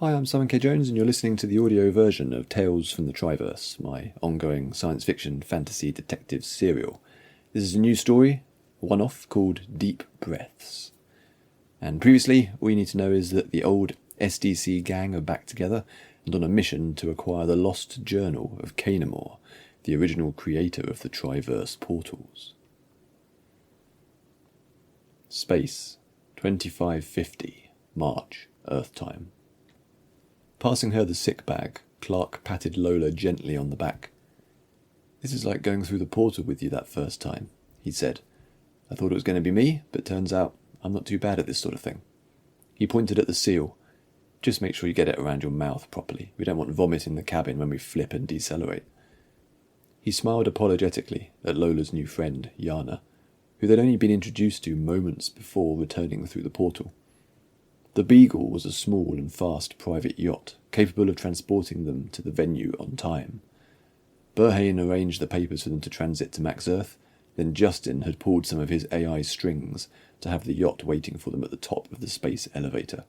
Hi, I'm Simon K. Jones, and you're listening to the audio version of Tales from the Triverse, my ongoing science fiction fantasy detective serial. This is a new story, a one-off called Deep Breaths. And previously, all you need to know is that the old SDC gang are back together and on a mission to acquire the lost journal of Cainamor, the original creator of the Triverse portals. Space, 2550, March, Earth time. Passing her the sick bag, Clark patted Lola gently on the back. "This is like going through the portal with you that first time," he said. "I thought it was going to be me, but turns out I'm not too bad at this sort of thing." He pointed at the seal. "Just make sure you get it around your mouth properly. We don't want vomit in the cabin when we flip and decelerate." He smiled apologetically at Lola's new friend, Yana, who they'd only been introduced to moments before returning through the portal. The Beagle was a small and fast private yacht, capable of transporting them to the venue on time. Burhane arranged the papers for them to transit to Max Earth, then Justin had pulled some of his AI strings to have the yacht waiting for them at the top of the space elevator.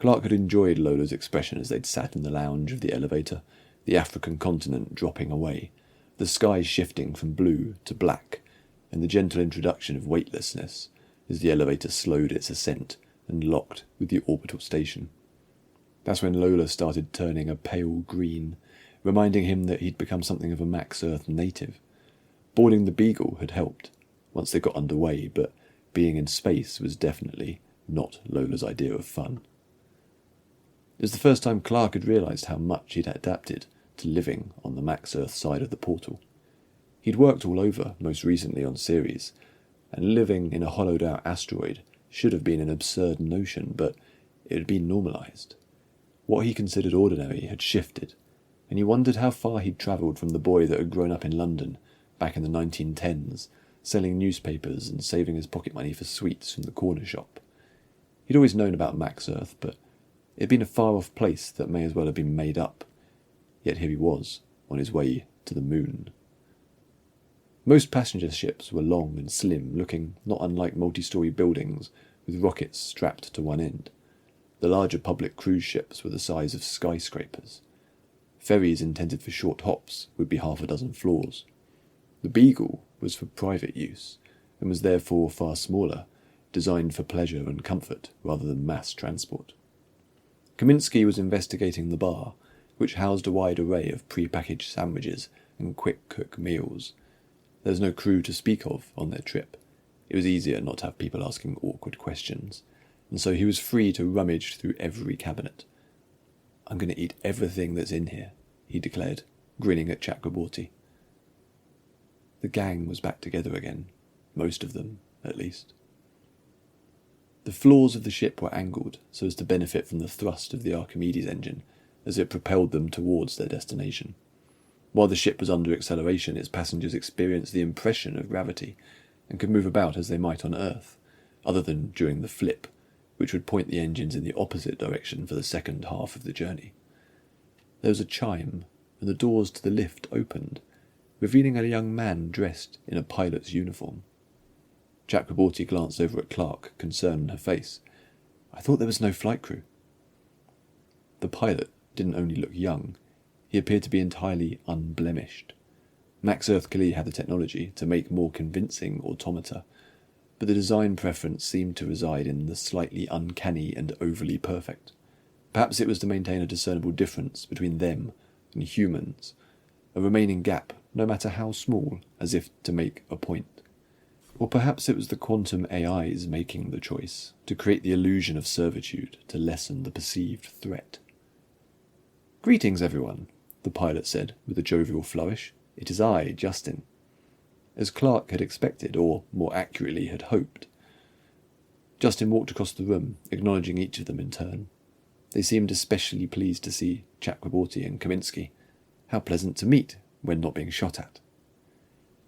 Clark had enjoyed Lola's expression as they'd sat in the lounge of the elevator, the African continent dropping away, the sky shifting from blue to black, and the gentle introduction of weightlessness as the elevator slowed its ascent and locked with the orbital station. That's when Lola started turning a pale green, reminding him that he'd become something of a Max Earth native. Boarding the Beagle had helped, once they got underway, but being in space was definitely not Lola's idea of fun. It was the first time Clark had realised how much he'd adapted to living on the Max Earth side of the portal. He'd worked all over, most recently on Ceres, and living in a hollowed-out asteroid should have been an absurd notion, but it had been normalised. What he considered ordinary had shifted, and he wondered how far he'd travelled from the boy that had grown up in London back in the 1910s, selling newspapers and saving his pocket money for sweets from the corner shop. He'd always known about Max Earth, but it had been a far-off place that may as well have been made up. Yet here he was, on his way to the moon. Most passenger ships were long and slim, looking not unlike multi-storey buildings with rockets strapped to one end. The larger public cruise ships were the size of skyscrapers. Ferries intended for short hops would be half a dozen floors. The Beagle was for private use, and was therefore far smaller, designed for pleasure and comfort rather than mass transport. Kaminsky was investigating the bar, which housed a wide array of pre-packaged sandwiches and quick-cook meals. There was no crew to speak of on their trip. It was easier not to have people asking awkward questions, and so he was free to rummage through every cabinet. "I'm going to eat everything that's in here," he declared, grinning at Chakraborty. The gang was back together again, most of them, at least. The floors of the ship were angled so as to benefit from the thrust of the Archimedes engine as it propelled them towards their destination. While the ship was under acceleration, its passengers experienced the impression of gravity and could move about as they might on Earth, other than during the flip, which would point the engines in the opposite direction for the second half of the journey. There was a chime, and the doors to the lift opened, revealing a young man dressed in a pilot's uniform. Chakraborty glanced over at Clark, concern on her face. "I thought there was no flight crew." The pilot didn't only look young, he appeared to be entirely unblemished. Max Earth clearly had the technology to make more convincing automata, but the design preference seemed to reside in the slightly uncanny and overly perfect. Perhaps it was to maintain a discernible difference between them and humans, a remaining gap, no matter how small, as if to make a point. Or perhaps it was the quantum AIs making the choice, to create the illusion of servitude, to lessen the perceived threat. "Greetings, everyone," the pilot said, with a jovial flourish. "It is I, Justin." As Clark had expected, or more accurately had hoped. Justin walked across the room, acknowledging each of them in turn. They seemed especially pleased to see Chakraborty and Kaminsky. How pleasant to meet, when not being shot at.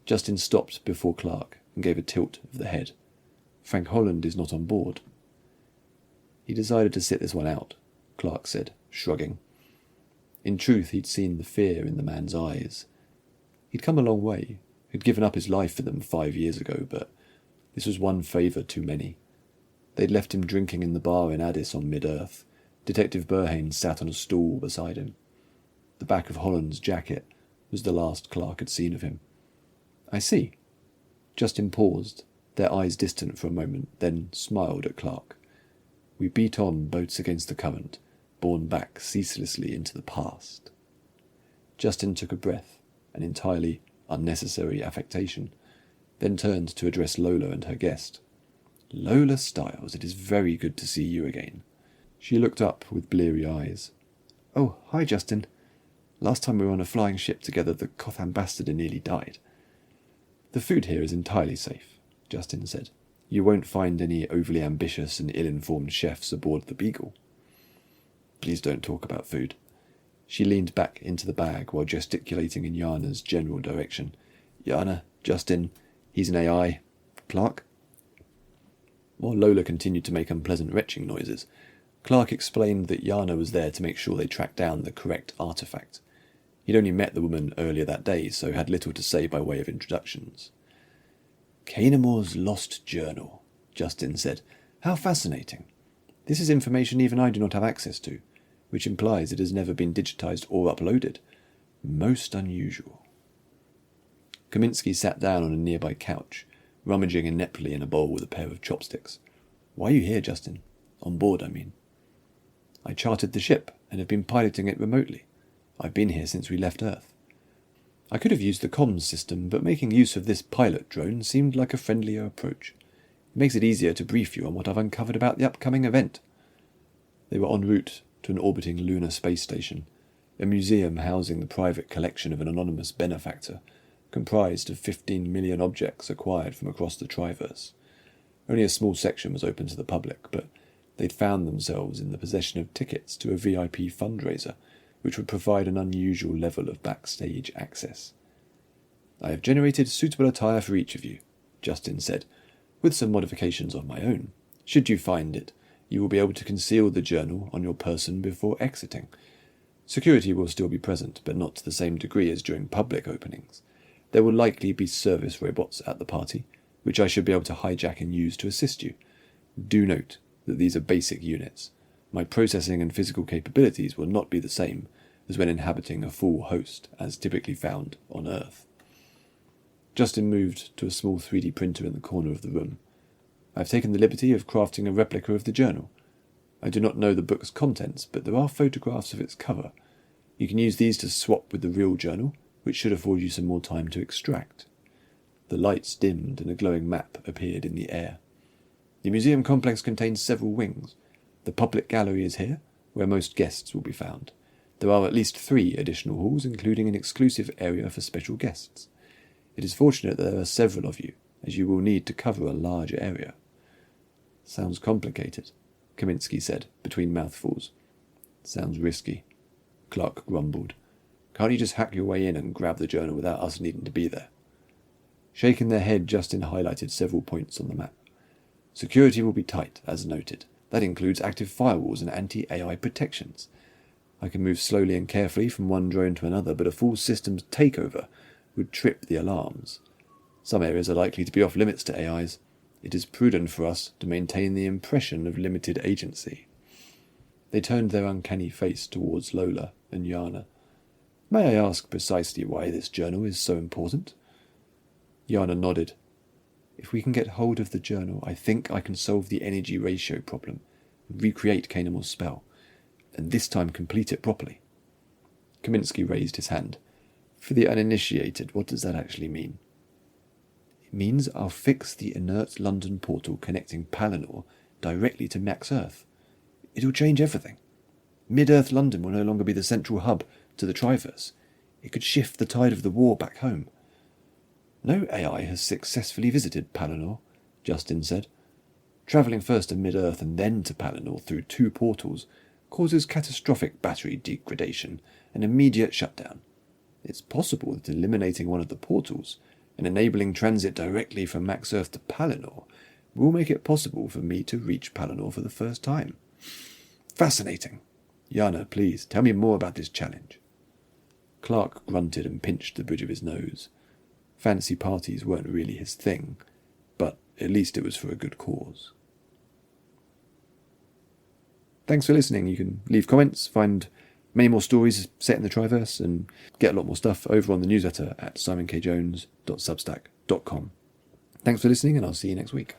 Justin stopped before Clark and gave a tilt of the head. "Frank Holland is not on board." "He decided to sit this one out," Clark said, shrugging. In truth, he'd seen the fear in the man's eyes. He'd come a long way, had given up his life for them 5 years ago, but this was one favour too many. They'd left him drinking in the bar in Addis on mid-Earth, Detective Burhane sat on a stool beside him. The back of Holland's jacket was the last Clark had seen of him. "I see." Justin paused, their eyes distant for a moment, then smiled at Clark. "We beat on boats against the current, borne back ceaselessly into the past." Justin took a breath, an entirely unnecessary affectation, then turned to address Lola and her guest. "Lola Stiles, it is very good to see you again." She looked up with bleary eyes. "Oh, hi, Justin. Last time we were on a flying ship together, the Koth ambassador nearly died." "The food here is entirely safe," Justin said. "You won't find any overly ambitious and ill-informed chefs aboard the Beagle." "Please don't talk about food." She leaned back into the bag while gesticulating in Yana's general direction. "Yana, Justin, he's an AI. Clark?" While Lola continued to make unpleasant retching noises, Clark explained that Yana was there to make sure they tracked down the correct artifact. He'd only met the woman earlier that day, so had little to say by way of introductions. "Kanemor's lost journal," Justin said. "How fascinating. This is information even I do not have access to, which implies it has never been digitized or uploaded. Most unusual." Kaminsky sat down on a nearby couch, rummaging ineptly in a bowl with a pair of chopsticks. "Why are you here, Justin? On board, I mean." "I chartered the ship and have been piloting it remotely. I've been here since we left Earth. I could have used the comms system, but making use of this pilot drone seemed like a friendlier approach. It makes it easier to brief you on what I've uncovered about the upcoming event." They were en route to an orbiting lunar space station, a museum housing the private collection of an anonymous benefactor, comprised of 15 million objects acquired from across the Triverse. Only a small section was open to the public, but they'd found themselves in the possession of tickets to a VIP fundraiser, which would provide an unusual level of backstage access. "I have generated suitable attire for each of you," Justin said, "with some modifications of my own. Should you find it, you will be able to conceal the journal on your person before exiting. Security will still be present, but not to the same degree as during public openings. There will likely be service robots at the party, which I should be able to hijack and use to assist you. Do note that these are basic units. My processing and physical capabilities will not be the same as when inhabiting a full host, as typically found on Earth." Justin moved to a small 3D printer in the corner of the room. "I've taken the liberty of crafting a replica of the journal. I do not know the book's contents, but there are photographs of its cover. You can use these to swap with the real journal, which should afford you some more time to extract." The lights dimmed and a glowing map appeared in the air. "The museum complex contains several wings. The public gallery is here, where most guests will be found. There are at least 3 additional halls, including an exclusive area for special guests. It is fortunate that there are several of you, as you will need to cover a large area." "Sounds complicated," Kaminsky said, between mouthfuls. "Sounds risky," Clark grumbled. "Can't you just hack your way in and grab the journal without us needing to be there?" Shaking their head, Justin highlighted several points on the map. "Security will be tight, as noted. That includes active firewalls and anti-AI protections. I can move slowly and carefully from one drone to another, but a full systems takeover would trip the alarms. Some areas are likely to be off limits to AIs. It is prudent for us to maintain the impression of limited agency." They turned their uncanny face towards Lola and Yana. "May I ask precisely why this journal is so important?" Yana nodded. "If we can get hold of the journal, I think I can solve the energy ratio problem and recreate Kanemor's spell, and this time complete it properly." Kaminsky raised his hand. "For the uninitiated, what does that actually mean?" "It means I'll fix the inert London portal connecting Palinor directly to Max Earth. It'll change everything. Mid-Earth London will no longer be the central hub to the Triverse. It could shift the tide of the war back home." "No AI has successfully visited Palinor," Justin said. "Travelling first to Mid-Earth and then to Palinor through 2 portals causes catastrophic battery degradation and immediate shutdown. It's possible that eliminating one of the portals and enabling transit directly from Max Earth to Palinor will make it possible for me to reach Palinor for the first time." "Fascinating. Yana, please, tell me more about this challenge." Clark grunted and pinched the bridge of his nose. Fancy parties weren't really his thing, but at least it was for a good cause. thanks for listening. You can leave comments, find many more stories set in the Triverse, and get a lot more stuff over on the newsletter at simonkjones.substack.com. Thanks for listening, and I'll see you next week.